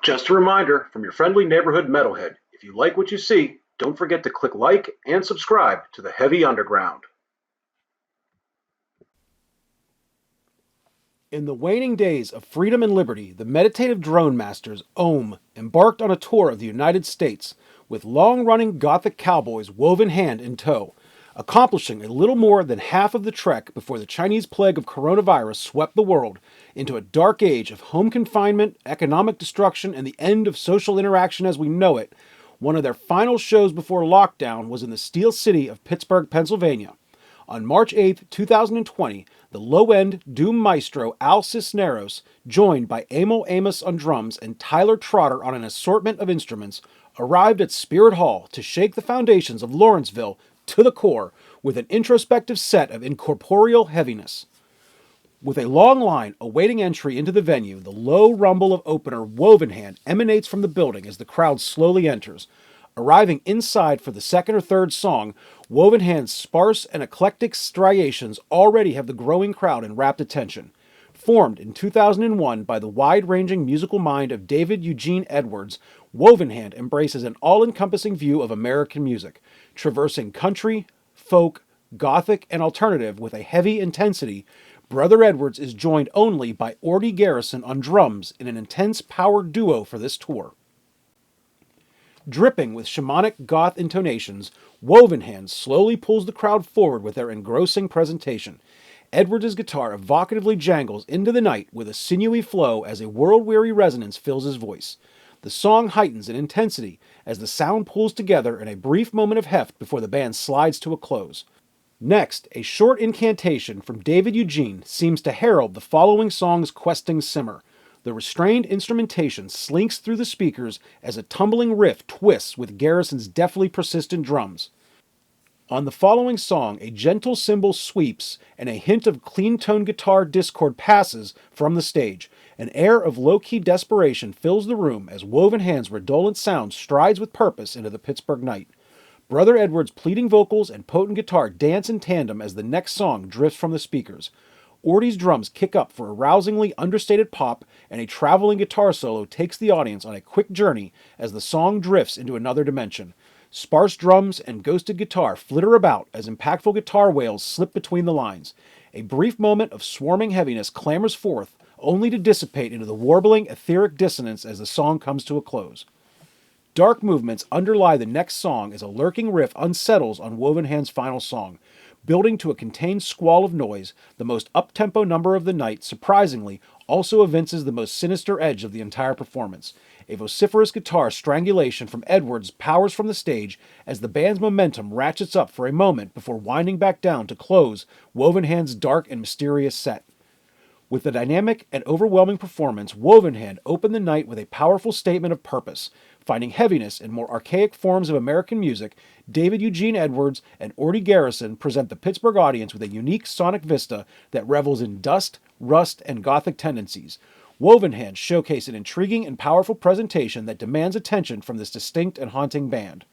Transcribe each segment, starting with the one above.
Just a reminder from your friendly neighborhood metalhead, if you like what you see, don't forget to click like and subscribe to the Heavy Underground. In the waning days of freedom and liberty, the meditative drone masters, Ohm, embarked on a tour of the United States with long-running Gothic cowboys woven hand in tow, accomplishing a little more than half of the trek before the Chinese plague of coronavirus swept the world into a dark age of home confinement, economic destruction, and the end of social interaction as we know it. One of their final shows before lockdown was in the Steel City of Pittsburgh, Pennsylvania. On March 8, 2020, the low-end Doom maestro Al Cisneros, joined by Emil Amos on drums and Tyler Trotter on an assortment of instruments, arrived at Spirit Hall to shake the foundations of Lawrenceville to the core with an introspective set of incorporeal heaviness. With a long line awaiting entry into the venue, the low rumble of opener Woven Hand emanates from the building as the crowd slowly enters. Arriving inside for the second or third song, Woven Hand's sparse and eclectic striations already have the growing crowd in rapt attention. Formed in 2001 by the wide-ranging musical mind of David Eugene Edwards, Woven Hand embraces an all-encompassing view of American music, traversing country, folk, gothic, and alternative with a heavy intensity. Brother Edwards is joined only by Orty Garrison on drums in an intense power duo for this tour. Dripping with shamanic goth intonations, Woven Hand slowly pulls the crowd forward with their engrossing presentation. Edwards' guitar evocatively jangles into the night with a sinewy flow as a world-weary resonance fills his voice. The song heightens in intensity as the sound pulls together in a brief moment of heft before the band slides to a close. Next, a short incantation from David Eugene seems to herald the following song's questing simmer. The restrained instrumentation slinks through the speakers as a tumbling riff twists with Garrison's deftly persistent drums. On the following song, a gentle cymbal sweeps and a hint of clean-toned guitar discord passes from the stage. An air of low-key desperation fills the room as Woven Hand's redolent sound strides with purpose into the Pittsburgh night. Brother Edwards' pleading vocals and potent guitar dance in tandem as the next song drifts from the speakers. Orty's drums kick up for a rousingly understated pop, and a traveling guitar solo takes the audience on a quick journey as the song drifts into another dimension. Sparse drums and ghosted guitar flitter about as impactful guitar wails slip between the lines. A brief moment of swarming heaviness clamors forth, only to dissipate into the warbling, etheric dissonance as the song comes to a close. Dark movements underlie the next song as a lurking riff unsettles on Woven Hand's final song. Building to a contained squall of noise, the most up-tempo number of the night, surprisingly, also evinces the most sinister edge of the entire performance. A vociferous guitar strangulation from Edwards powers from the stage as the band's momentum ratchets up for a moment before winding back down to close Woven Hand's dark and mysterious set. With the dynamic and overwhelming performance, Woven Hand opened the night with a powerful statement of purpose. Finding heaviness in more archaic forms of American music, David Eugene Edwards and Orty Garrison present the Pittsburgh audience with a unique sonic vista that revels in dust, rust, and gothic tendencies. Woven Hand showcase an intriguing and powerful presentation that demands attention from this distinct and haunting band.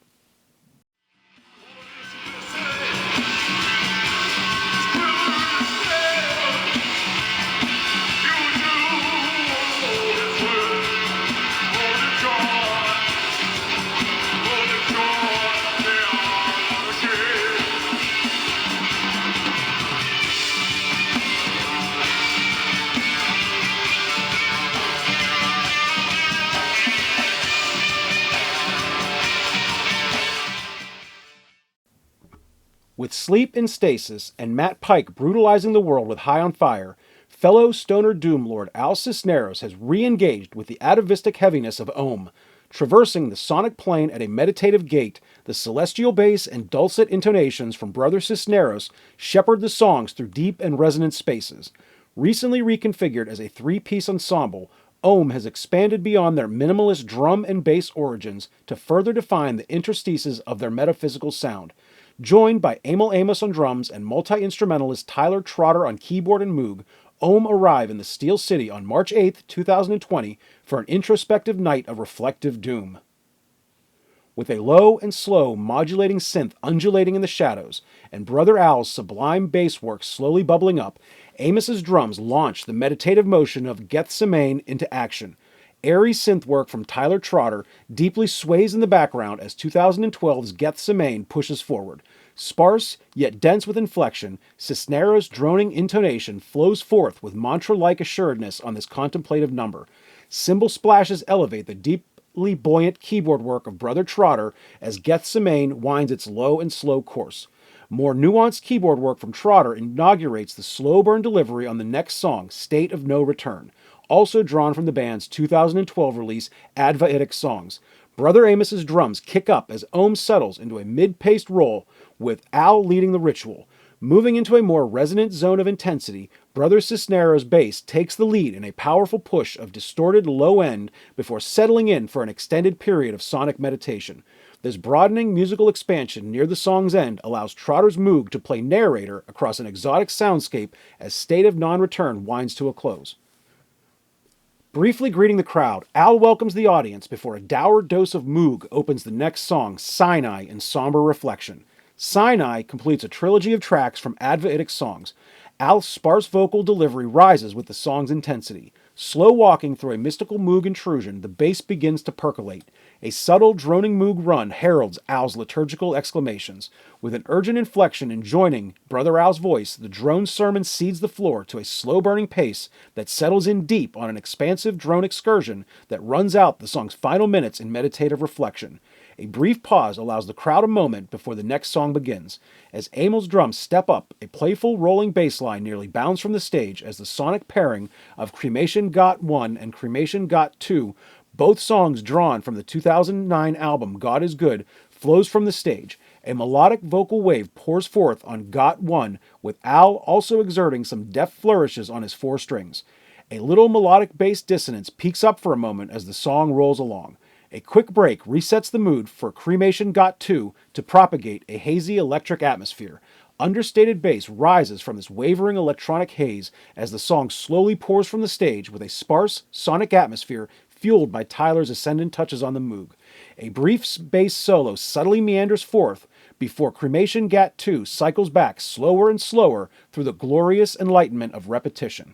With Sleep in Stasis and Matt Pike brutalizing the world with High on Fire, fellow stoner doom lord Al Cisneros has re-engaged with the atavistic heaviness of Ohm. Traversing the sonic plane at a meditative gait, the celestial bass and dulcet intonations from Brother Cisneros shepherd the songs through deep and resonant spaces. Recently reconfigured as a three-piece ensemble, Ohm has expanded beyond their minimalist drum and bass origins to further define the interstices of their metaphysical sound. Joined by Emil Amos on drums and multi-instrumentalist Tyler Trotter on keyboard and moog, Ohm arrive in the Steel City on March 8, 2020 for an introspective night of reflective doom. With a low and slow modulating synth undulating in the shadows, and Brother Al's sublime bass work slowly bubbling up, Amos's drums launch the meditative motion of Gethsemane into action. Airy synth work from Tyler Trotter deeply sways in the background as 2012's Gethsemane pushes forward. Sparse, yet dense with inflection, Cisneros' droning intonation flows forth with mantra-like assuredness on this contemplative number. Cymbal splashes elevate the deeply buoyant keyboard work of Brother Trotter as Gethsemane winds its low and slow course. More nuanced keyboard work from Trotter inaugurates the slow burn delivery on the next song, State of No Return, also drawn from the band's 2012 release, Advaitic Songs. Brother Amos's drums kick up as Ohm settles into a mid-paced roll, with Al leading the ritual. Moving into a more resonant zone of intensity, Brother Cisneros' bass takes the lead in a powerful push of distorted low end before settling in for an extended period of sonic meditation. This broadening musical expansion near the song's end allows Trotter's Moog to play narrator across an exotic soundscape as State of Non-Return winds to a close. Briefly greeting the crowd, Al welcomes the audience before a dour dose of Moog opens the next song, Sinai, in somber reflection. Sinai completes a trilogy of tracks from Advaitic Songs. Al's sparse vocal delivery rises with the song's intensity. Slow walking through a mystical Moog intrusion, the bass begins to percolate. A subtle, droning Moog run heralds Al's liturgical exclamations. With an urgent inflection in joining Brother Al's voice, the drone sermon seeds the floor to a slow-burning pace that settles in deep on an expansive drone excursion that runs out the song's final minutes in meditative reflection. A brief pause allows the crowd a moment before the next song begins. As Emil's drums step up, a playful rolling bass line nearly bounds from the stage as the sonic pairing of Cremation Got 1 and Cremation Got 2, both songs drawn from the 2009 album God Is Good, flows from the stage. A melodic vocal wave pours forth on Got 1, with Al also exerting some deft flourishes on his four strings. A little melodic bass dissonance peaks up for a moment as the song rolls along. A quick break resets the mood for Cremation Got 2 to propagate a hazy electric atmosphere. Understated bass rises from this wavering electronic haze as the song slowly pours from the stage with a sparse, sonic atmosphere fueled by Tyler's ascendant touches on the Moog. A brief bass solo subtly meanders forth before Cremation Gat 2 cycles back slower and slower through the glorious enlightenment of repetition.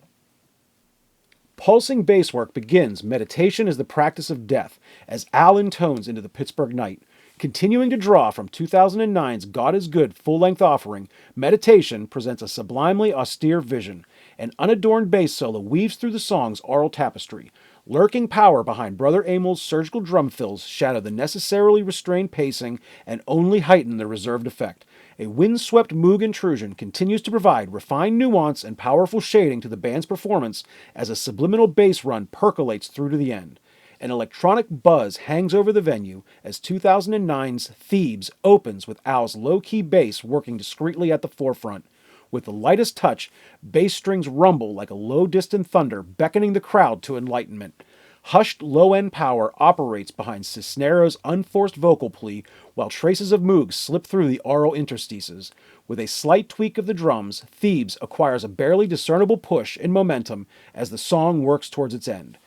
Pulsing bass work begins Meditation is the Practice of Death as Al intones into the Pittsburgh night. Continuing to draw from 2009's God Is Good full-length offering, Meditation presents a sublimely austere vision. An unadorned bass solo weaves through the song's aural tapestry. Lurking power behind Brother Emil's surgical drum fills shadow the necessarily restrained pacing and only heighten the reserved effect. A wind-swept Moog intrusion continues to provide refined nuance and powerful shading to the band's performance as a subliminal bass run percolates through to the end. An electronic buzz hangs over the venue as 2009's Thebes opens with Al's low-key bass working discreetly at the forefront. With the lightest touch, bass strings rumble like a low-distant thunder, beckoning the crowd to enlightenment. Hushed low-end power operates behind Cisneros' unforced vocal plea, while traces of Moog slip through the aural interstices. With a slight tweak of the drums, Thebes acquires a barely discernible push in momentum as the song works towards its end.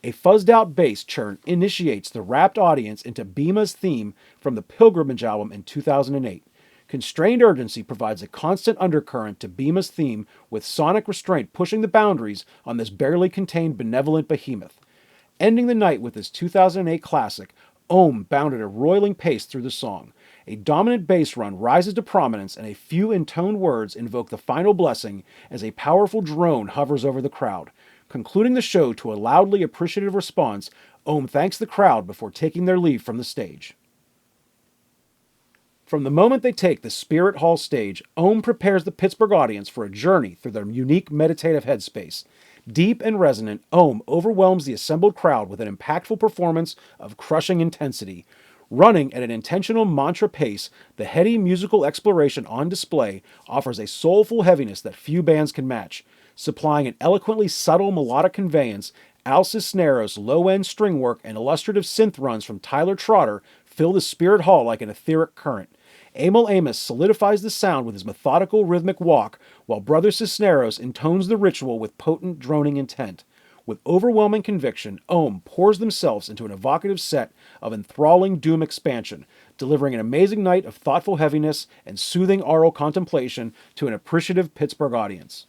A fuzzed-out bass churn initiates the rapt audience into Bima's theme from the Pilgrimage album in 2008. Constrained urgency provides a constant undercurrent to Bima's theme, with sonic restraint pushing the boundaries on this barely contained benevolent behemoth. Ending the night with this 2008 classic, Ohm bounded a roiling pace through the song. A dominant bass run rises to prominence and a few intoned words invoke the final blessing as a powerful drone hovers over the crowd. Concluding the show to a loudly appreciative response, Ohm thanks the crowd before taking their leave from the stage. From the moment they take the Spirit Hall stage, Ohm prepares the Pittsburgh audience for a journey through their unique meditative headspace. Deep and resonant, Ohm overwhelms the assembled crowd with an impactful performance of crushing intensity. Running at an intentional mantra pace, the heady musical exploration on display offers a soulful heaviness that few bands can match. Supplying an eloquently subtle melodic conveyance, Al Cisneros' low-end string work and illustrative synth runs from Tyler Trotter fill the Spirit Hall like an etheric current. Emil Amos solidifies the sound with his methodical rhythmic walk, while Brother Cisneros intones the ritual with potent droning intent. With overwhelming conviction, Ohm pours themselves into an evocative set of enthralling doom expansion, delivering an amazing night of thoughtful heaviness and soothing aural contemplation to an appreciative Pittsburgh audience.